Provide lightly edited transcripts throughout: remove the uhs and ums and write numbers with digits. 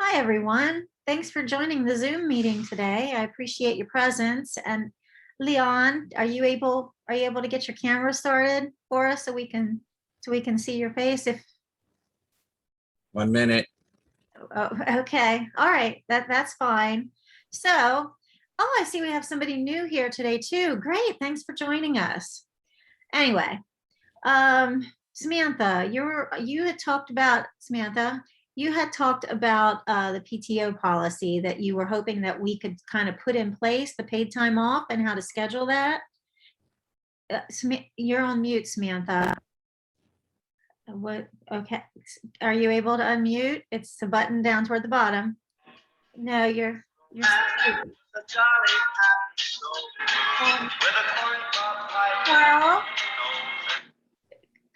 Hi, everyone. Thanks for joining the Zoom meeting today. I appreciate your presence. And Leon, are you able to get your camera started for us so we can see your face? If 1 minute. oh, okay, all right, that's fine. So, I see we have somebody new here today too. Great, thanks for joining us. Anyway, Samantha, you had talked about the PTO policy that you were hoping that we could kind of put in place, the paid time off and how to schedule that. You're on mute, Samantha. What? Okay. Are you able to unmute? It's the button down toward the bottom. No, you're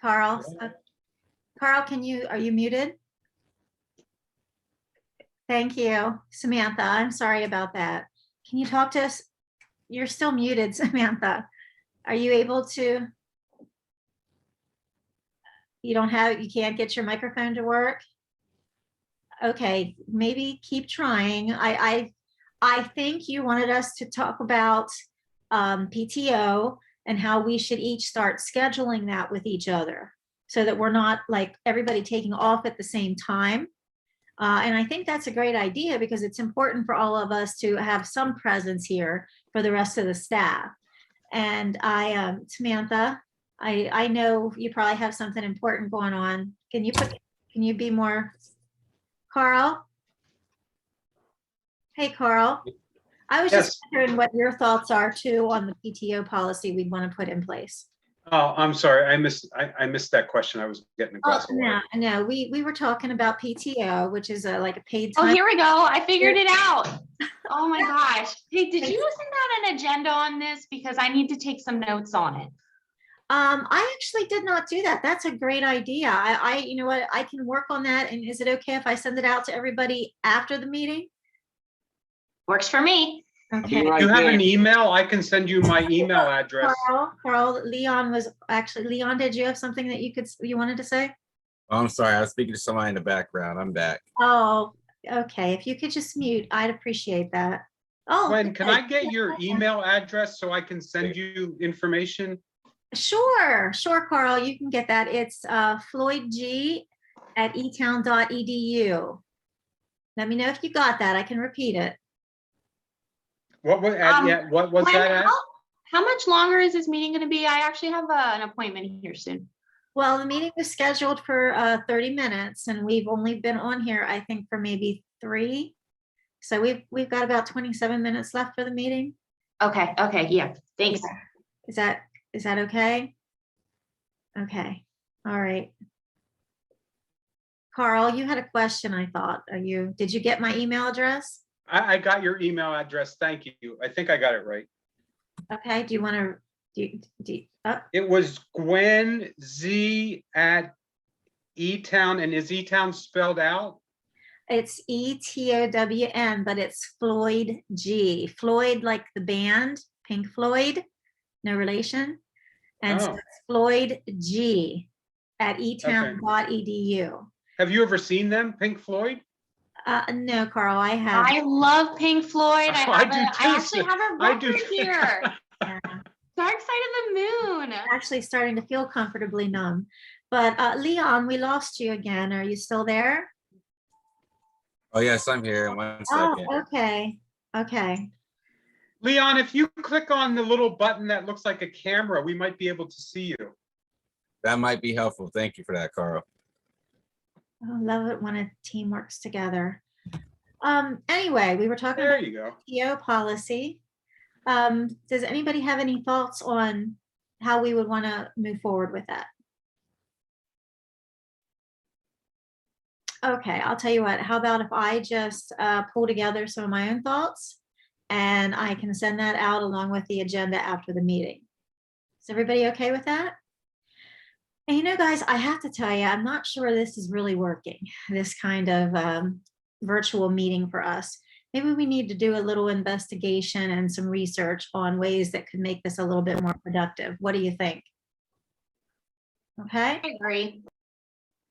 Carl, are you muted? Thank you, Samantha. I'm sorry about that. Can you talk to us? You're still muted, Samantha. Are you able to? You can't get your microphone to work? Okay, maybe keep trying. I think you wanted us to talk about PTO and how we should each start scheduling that with each other so that we're not like everybody taking off at the same time. And I think that's a great idea because it's important for all of us to have some presence here for the rest of the staff. And Samantha, I know you probably have something important going on. Can you be more, Carl? Hey, Carl. I was just wondering what your thoughts are too on the PTO policy we'd want to put in place. Oh, I'm sorry. I missed that question. I was getting a glass of water. No, we were talking about PTO, which is like a paid time. Oh, here we go. I figured it out. Oh my gosh. Hey, did you send out an agenda on this? Because I need to take some notes on it. I actually did not do that. That's a great idea. You know what, I can work on that. And is it okay if I send it out to everybody after the meeting? Works for me. Okay. If you have an email, I can send you my email address. Carl, Leon, did you have something that you wanted to say? Oh, I'm sorry. I was speaking to somebody in the background. I'm back. Oh, okay. If you could just mute, I'd appreciate that. Oh, Gwen, can I get your email address so I can send you information? Sure, Carl, you can get that. It's floydg@etown.edu. Let me know if you got that. I can repeat it. What was that at? How much longer is this meeting going to be? I actually have an appointment here soon. Well, the meeting was scheduled for 30 minutes and we've only been on here, I think, for maybe 3. So we've got about 27 minutes left for the meeting. Okay, yeah, thanks. Yeah. Is that okay? Okay, all right. Carl, you had a question, I thought. Did you get my email address? I got your email address. Thank you. I think I got it right. Okay, do you want to It was Gwen Z at eTown, and is eTown spelled out? It's ETOWN, but it's Floyd G. Floyd, like the band, Pink Floyd, no relation. And so it's Floyd G at etown.edu. Have you ever seen them, Pink Floyd? No, Carl, I have. I love Pink Floyd. I actually have a record here. Yeah. Dark Side of the Moon. I'm actually starting to feel comfortably numb. But Leon, we lost you again. Are you still there? Oh, yes, I'm here. 1 second. Oh, okay. Leon, if you click on the little button that looks like a camera, we might be able to see you. That might be helpful. Thank you for that, Carl. I love it when a team works together. Anyway, we were talking There about you go. PTO policy. Does anybody have any thoughts on how we would want to move forward with that? Okay, I'll tell you what, how about if I just pull together some of my own thoughts and I can send that out along with the agenda after the meeting. Is everybody okay with that? And you know, guys, I have to tell you, I'm not sure this is really working, this kind of virtual meeting for us. Maybe we need to do a little investigation and some research on ways that could make this a little bit more productive. What do you think? Okay. I agree.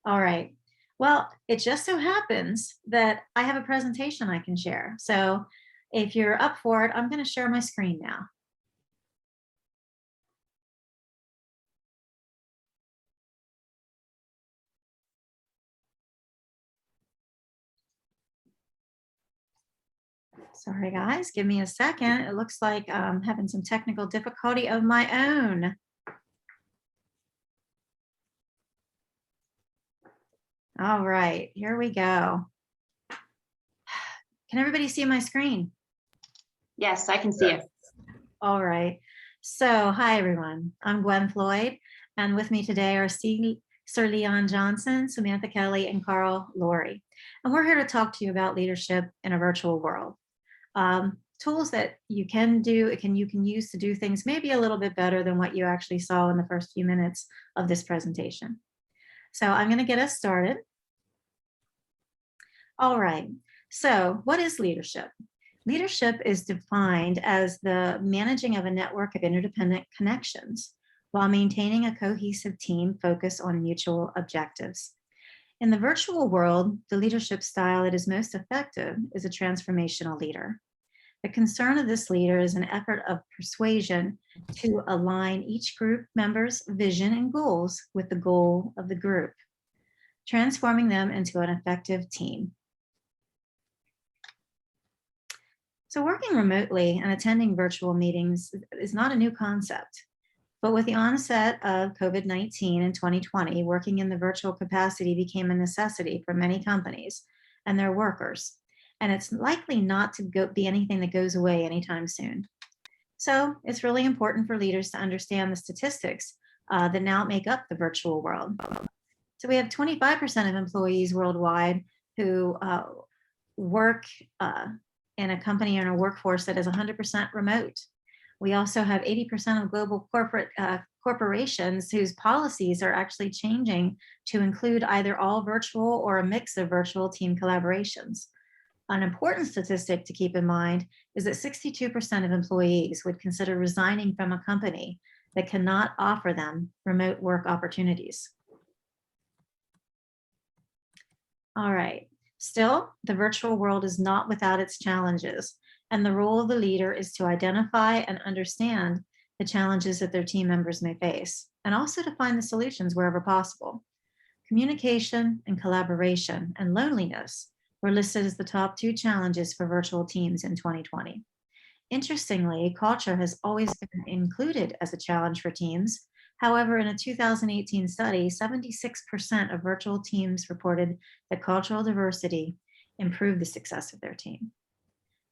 All right. Well, it just so happens that I have a presentation I can share. So if you're up for it, I'm going to share my screen now. Sorry, guys, give me a second. It looks like I'm having some technical difficulty of my own. All right, here we go. Can everybody see my screen? Yes, I can see it. All right. So, hi, everyone. I'm Gwen Floyd, and with me today are Sir Leon Johnson, Samantha Kelly, and Carl Laurie. And we're here to talk to you about leadership in a virtual world. Tools that you can use to do things maybe a little bit better than what you actually saw in the first few minutes of this presentation. So I'm going to get us started. All right. So what is leadership? Leadership is defined as the managing of a network of interdependent connections while maintaining a cohesive team focused on mutual objectives. In the virtual world, the leadership style that is most effective is a transformational leader. The concern of this leader is an effort of persuasion to align each group member's vision and goals with the goal of the group, transforming them into an effective team. So working remotely and attending virtual meetings is not a new concept, but with the onset of COVID-19 in 2020, working in the virtual capacity became a necessity for many companies and their workers, and it's likely not to be anything that goes away anytime soon. So it's really important for leaders to understand the statistics that now make up the virtual world. So we have 25% of employees worldwide who work in a company or a workforce that is 100% remote. We also have 80% of global corporations whose policies are actually changing to include either all virtual or a mix of virtual team collaborations. An important statistic to keep in mind is that 62% of employees would consider resigning from a company that cannot offer them remote work opportunities. All right. Still, the virtual world is not without its challenges, and the role of the leader is to identify and understand the challenges that their team members may face, and also to find the solutions wherever possible. Communication and collaboration and loneliness were listed as the top 2 challenges for virtual teams in 2020. Interestingly, culture has always been included as a challenge for teams. However, in a 2018 study, 76% of virtual teams reported that cultural diversity improved the success of their team.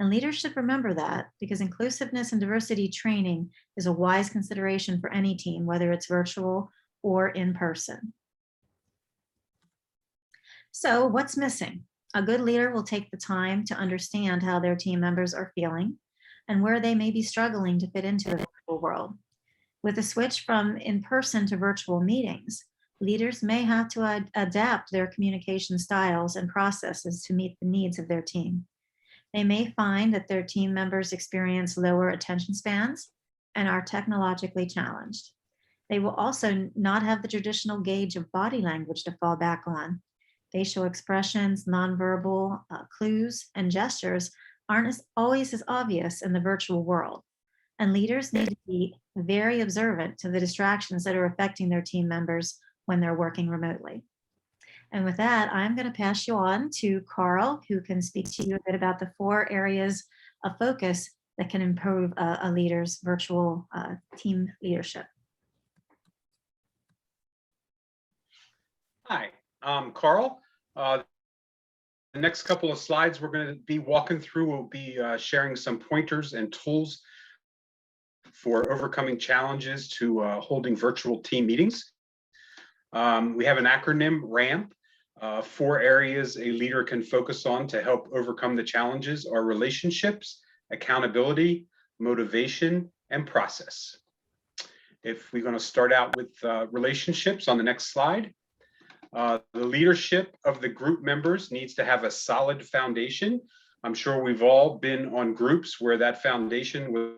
And leaders should remember that, because inclusiveness and diversity training is a wise consideration for any team, whether it's virtual or in person. So what's missing? A good leader will take the time to understand how their team members are feeling and where they may be struggling to fit into the virtual world. With a switch from in-person to virtual meetings, leaders may have to adapt their communication styles and processes to meet the needs of their team. They may find that their team members experience lower attention spans and are technologically challenged. They will also not have the traditional gauge of body language to fall back on. Facial expressions, nonverbal clues, and gestures aren't always as obvious in the virtual world. And leaders need to be very observant to the distractions that are affecting their team members when they're working remotely. And with that, I'm going to pass you on to Carl, who can speak to you a bit about the 4 areas of focus that can improve a leader's virtual team leadership. Hi, I'm Carl. The next couple of slides we're going to be walking through will be sharing some pointers and tools for overcoming challenges to holding virtual team meetings. We have an acronym, RAMP. 4 areas a leader can focus on to help overcome the challenges are relationships, accountability, motivation, and process. If we're going to start out with relationships on the next slide, the leadership of the group members needs to have a solid foundation. I'm sure we've all been on groups where that foundation was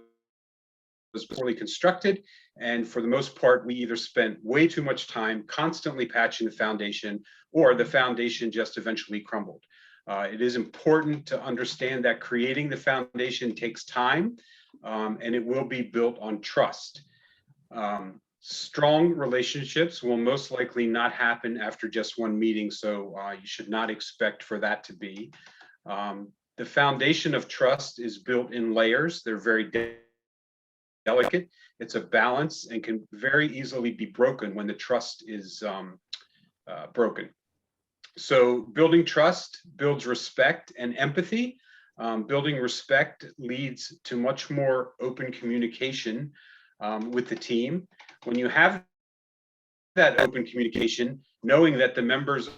poorly constructed. And for the most part, we either spent way too much time constantly patching the foundation, or the foundation just eventually crumbled. It is important to understand that creating the foundation takes time, and it will be built on trust. Strong relationships will most likely not happen after just one meeting, so you should not expect for that to be. The foundation of trust is built in layers. They're very delicate. It's a balance and can very easily be broken when the trust is broken. So building trust builds respect and empathy. Building respect leads to much more open communication with the team. When you have that open communication, knowing that the members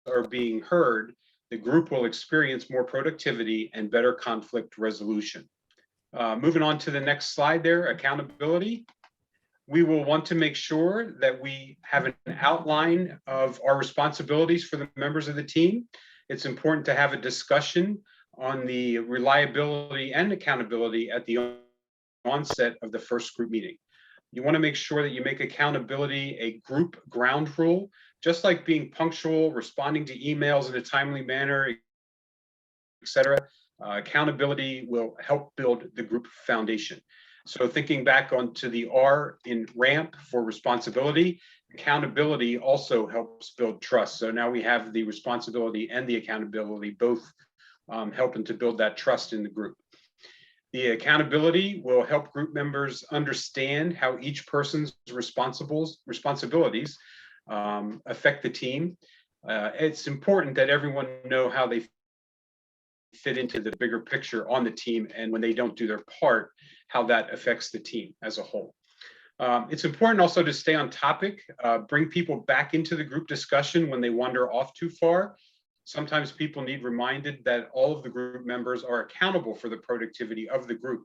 are being heard, the group will experience more productivity and better conflict resolution. Moving on to the next slide there, accountability. We will want to make sure that we have an outline of our responsibilities for the members of the team. It's important to have a discussion on the reliability and accountability at the onset of the first group meeting. You want to make sure that you make accountability a group ground rule, just like being punctual, responding to emails in a timely manner, etc. Accountability will help build the group foundation. So thinking back onto the R in RAMP for responsibility, accountability also helps build trust. So now we have the responsibility and the accountability both helping to build that trust in the group. The accountability will help group members understand how each person's responsibilities affect the team. It's important that everyone know how they fit into the bigger picture on the team, and when they don't do their part, how that affects the team as a whole. It's important also to stay on topic, bring people back into the group discussion when they wander off too far. Sometimes people need reminded that all of the group members are accountable for the productivity of the group.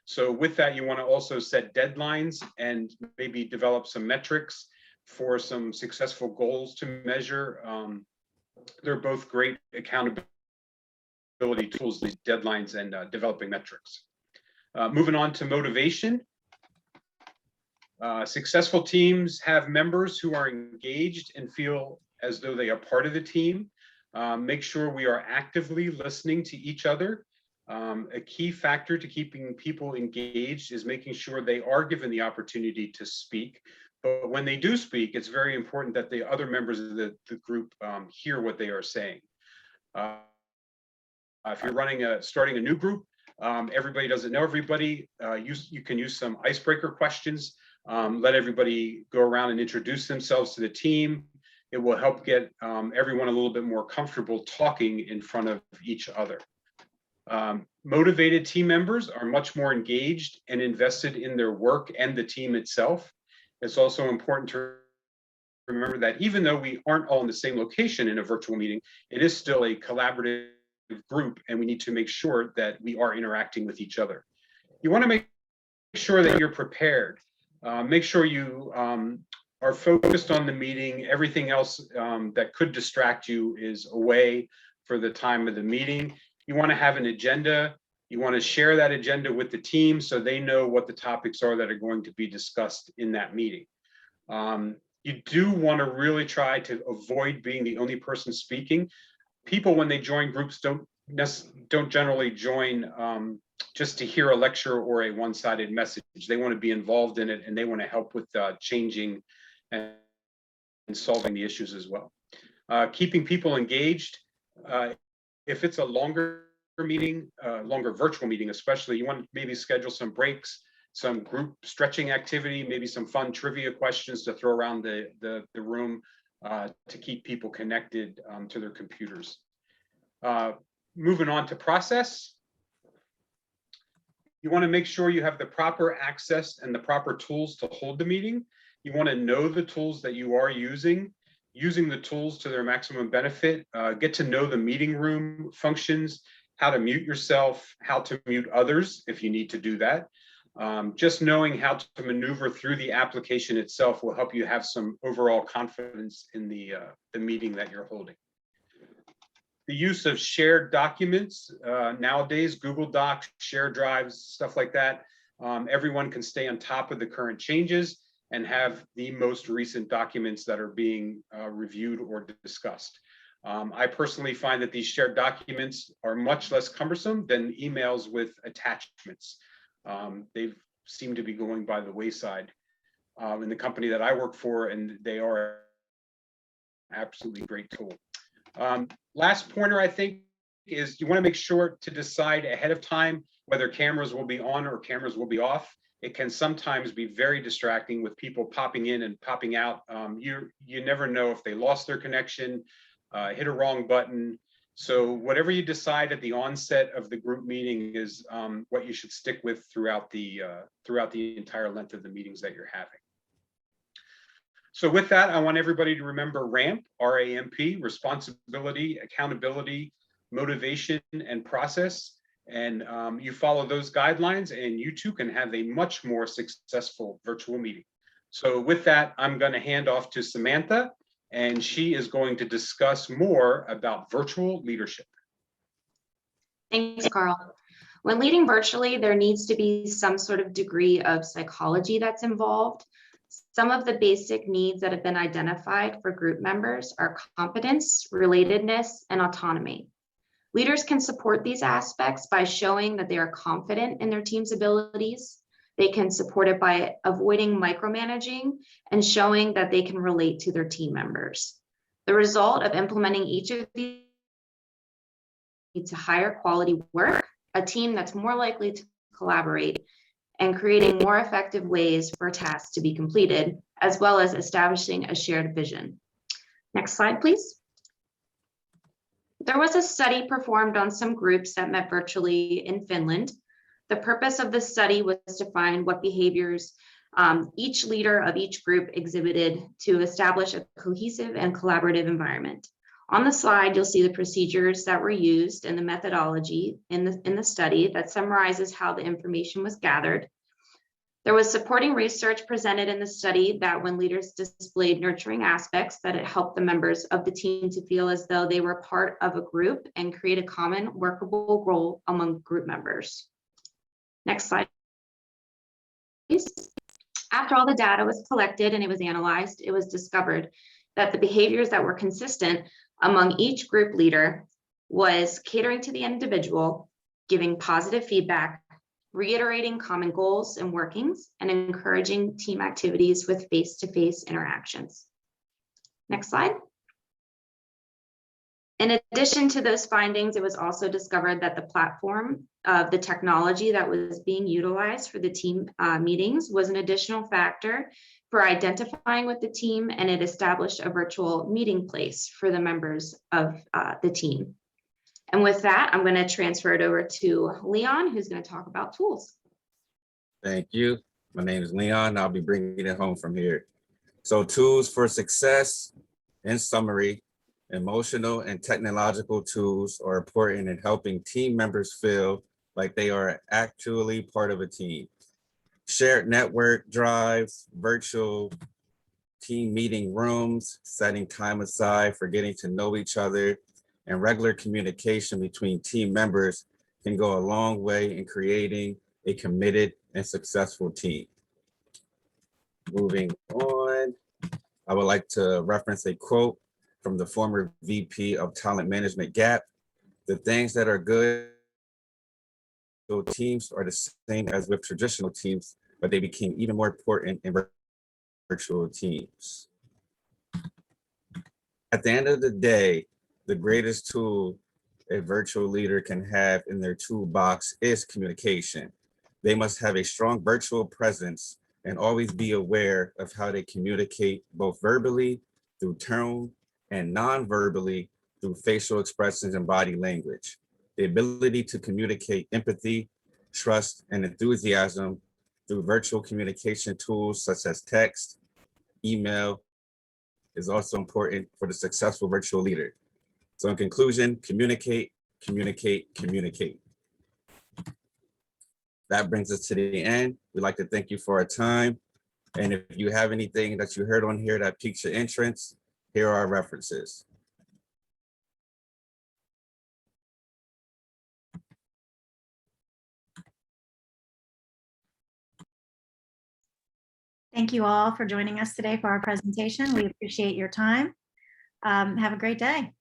So with that, you want to also set deadlines and maybe develop some metrics for some successful goals to measure. They're both great accountability tools, these deadlines and developing metrics. Moving on to motivation. Successful teams have members who are engaged and feel as though they are part of the team. Make sure we are actively listening to each other. A key factor to keeping people engaged is making sure they are given the opportunity to speak. But when they do speak, it's very important that the other members of the group hear what they are saying. If you're starting a new group, everybody doesn't know everybody, you can use some icebreaker questions. Let everybody go around and introduce themselves to the team. It will help get everyone a little bit more comfortable talking in front of each other. Motivated team members are much more engaged and invested in their work and the team itself. It's also important to remember that even though we aren't all in the same location in a virtual meeting, it is still a collaborative group, and we need to make sure that we are interacting with each other. You want to make sure that you're prepared. Make sure you are focused on the meeting. Everything else that could distract you is away for the time of the meeting. You want to have an agenda. You want to share that agenda with the team so they know what the topics are that are going to be discussed in that meeting. You do want to really try to avoid being the only person speaking. People, when they join groups, don't generally join just to hear a lecture or a one-sided message. They want to be involved in it, and they want to help with changing and solving the issues as well. Keeping people engaged. If it's a longer meeting, longer virtual meeting especially, you want to maybe schedule some breaks, some group stretching activity, maybe some fun trivia questions to throw around the room to keep people connected to their computers. Moving on to process. You want to make sure you have the proper access and the proper tools to hold the meeting. You want to know the tools that you are using the tools to their maximum benefit. Get to know the meeting room functions, how to mute yourself, how to mute others if you need to do that. Just knowing how to maneuver through the application itself will help you have some overall confidence in the meeting that you're holding. The use of shared documents, nowadays, Google Docs, shared drives, stuff like that. Everyone can stay on top of the current changes and have the most recent documents that are being reviewed or discussed. I personally find that these shared documents are much less cumbersome than emails with attachments. They've seemed to be going by the wayside in the company that I work for, and they are an absolutely great tool. Last pointer, I think, is you want to make sure to decide ahead of time whether cameras will be on or cameras will be off. It can sometimes be very distracting with people popping in and popping out. You never know if they lost their connection, hit a wrong button. So whatever you decide at the onset of the group meeting is what you should stick with throughout the entire length of the meetings that you're having. So with that, I want everybody to remember RAMP, R-A-M-P, responsibility, accountability, motivation, and process. And you follow those guidelines and you too can have a much more successful virtual meeting. So with that, I'm going to hand off to Samantha, and she is going to discuss more about virtual leadership. Thanks, Carl. When leading virtually, there needs to be some sort of degree of psychology that's involved. Some of the basic needs that have been identified for group members are competence, relatedness, and autonomy. Leaders can support these aspects by showing that they are confident in their team's abilities. They can support it by avoiding micromanaging and showing that they can relate to their team members. The result of implementing each of these leads to higher quality work, a team that's more likely to collaborate, and creating more effective ways for tasks to be completed, as well as establishing a shared vision. Next slide, please. There was a study performed on some groups that met virtually in Finland. The purpose of the study was to find what behaviors each leader of each group exhibited to establish a cohesive and collaborative environment. On the slide, you'll see the procedures that were used and the methodology in the study that summarizes how the information was gathered. There was supporting research presented in the study that when leaders displayed nurturing aspects, that it helped the members of the team to feel as though they were part of a group and create a common workable role among group members. Next slide, please. After all the data was collected and it was analyzed, it was discovered that the behaviors that were consistent among each group leader was catering to the individual, giving positive feedback, reiterating common goals and workings, and encouraging team activities with face-to-face interactions. Next slide. In addition to those findings, it was also discovered that the platform of the technology that was being utilized for the team meetings was an additional factor for identifying with the team, and it established a virtual meeting place for the members of the team. And with that, I'm going to transfer it over to Leon, who's going to talk about tools. Thank you. My name is Leon. I'll be bringing it home from here. So tools for success, in summary, emotional and technological tools are important in helping team members feel like they are actually part of a team. Shared network drives, virtual team meeting rooms, setting time aside for getting to know each other, and regular communication between team members can go a long way in creating a committed and successful team. Moving on, I would like to reference a quote from the former VP of Talent Management, Gap. The things that are good teams are the same as with traditional teams, but they became even more important in virtual teams. At the end of the day, the greatest tool a virtual leader can have in their toolbox is communication. They must have a strong virtual presence and always be aware of how they communicate, both verbally through tone and non-verbally through facial expressions and body language. The ability to communicate empathy, trust, and enthusiasm through virtual communication tools such as text, email, is also important for the successful virtual leader. So in conclusion, communicate, communicate, communicate. That brings us to the end. We'd like to thank you for our time. And if you have anything that you heard on here that piques your interest, here are our references. Thank you all for joining us today for our presentation. We appreciate your time. Have a great day.